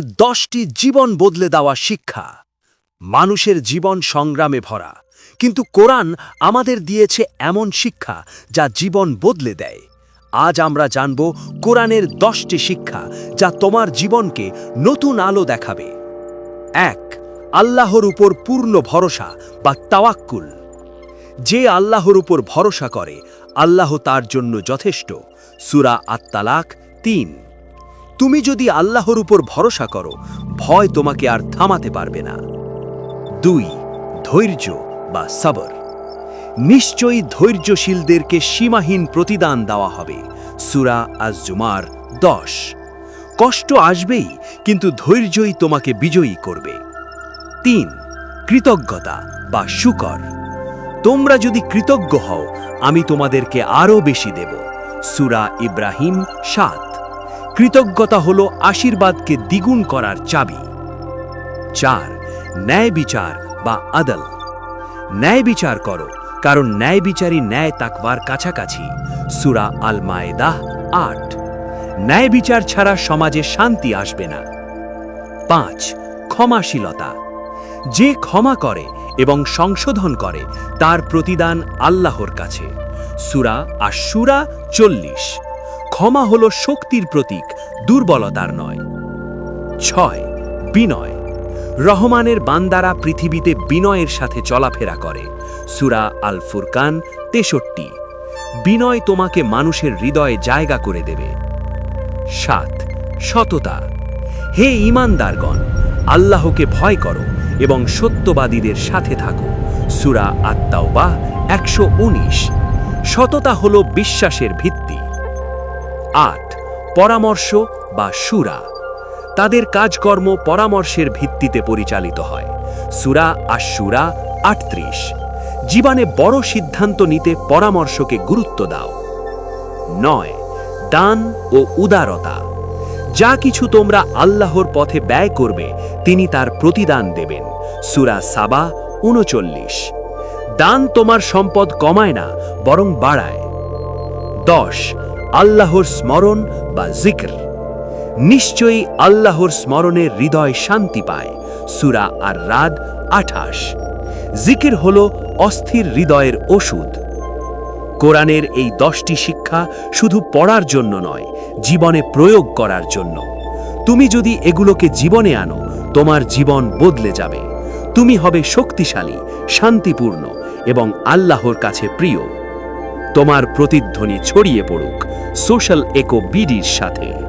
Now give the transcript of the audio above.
10টি জীবন বদলে দেওয়া শিক্ষা। মানুষের জীবন সংগ্রামে ভরা, কিন্তু কোরআন আমাদের দিয়েছে এমন শিক্ষা যা জীবন বদলে দেয়। আজ আমরা জানব কোরআনের 10টি শিক্ষা যা তোমার জীবনকে নতুন আলো দেখাবে। 1. আল্লাহর উপর পূর্ণ ভরসা বা তাওয়াক্কুল। যে আল্লাহর উপর ভরসা করে আল্লাহ তার জন্য যথেষ্ট। সূরা আত-তালাক 3। তুমি যদি আল্লাহর উপর ভরসা করো, ভয় তোমাকে আর থামাতে পারবে না। 2. ধৈর্য বা সবর। নিশ্চয়ই ধৈর্যশীলদেরকে সীমাহীন প্রতিদান দেওয়া হবে। সূরা আজ-জুমার 10। কষ্ট আসবেই, কিন্তু ধৈর্যই তোমাকে বিজয়ী করবে। 3. কৃতজ্ঞতা বা শুকর। তোমরা যদি কৃতজ্ঞ হও, আমি তোমাদেরকে আরও বেশি দেব। সূরা ইব্রাহিম 7। কৃতজ্ঞতা হলো আশীর্বাদকে দ্বিগুণ করার চাবি। 4. ন্যায় বিচার বা আদল। ন্যায় বিচার করো, কারণ ন্যায় বিচারই ন্যায় তাকওয়ার কাছাকাছি। সূরা আল-মায়েদাহ 8। ন্যায় বিচার ছাড়া সমাজে শান্তি আসবে না। 5. ক্ষমাশীলতা। যে ক্ষমা করে এবং সংশোধন করে তার প্রতিদান আল্লাহর কাছে। সূরা আশ-শুরা 40। ক্ষমা হলো শক্তির প্রতীক, দুর্বলতার নয়। 6. বিনয়। রহমানের বান্দারা পৃথিবীতে বিনয়ের সাথে চলাফেরা করে। সূরা আল-ফুরকান 63। বিনয় তোমাকে মানুষের হৃদয়ে জায়গা করে দেবে। 7. সততা। হে ঈমানদারগণ, আল্লাহকে ভয় করো এবং সত্যবাদীদের সাথে থাকো। সূরা আত-তাওবাহ 119। সততা হলো বিশ্বাসের ভিত্তি। 8. পরামর্শ বা শুরা। তাদের কাজকর্ম পরামর্শের ভিত্তিতে পরিচালিত হয়। সূরা আশ-শুরা 38। জীবনে বড় সিদ্ধান্ত নিতে পরামর্শকে গুরুত্ব দাও। 9. দান ও উদারতা। যা কিছু তোমরা আল্লাহর পথে ব্যয় করবে, তিনি তার প্রতিদান দেবেন। সূরা সাবা 39। দান তোমার সম্পদ কমায় না, বরং বাড়ায়। 10. আল্লাহর স্মরণ বা জিক্র। নিশ্চয়ই আল্লাহর স্মরণে হৃদয় শান্তি পায়। সূরা আর-রাদ 28। জিকির হলো অস্থির হৃদয়ের ওষুধ। কোরআনের এই 10টি শিক্ষা শুধু পড়ার জন্য নয়, জীবনে প্রয়োগ করার জন্য। তুমি যদি এগুলোকে জীবনে আনো, তোমার জীবন বদলে যাবে। তুমি হবে শক্তিশালী, শান্তিপূর্ণ এবং আল্লাহর কাছে প্রিয়। তোমার প্রতিধ্বনি ছড়িয়ে পড়ুক সোশ্যাল ইকো বিডির সাথে।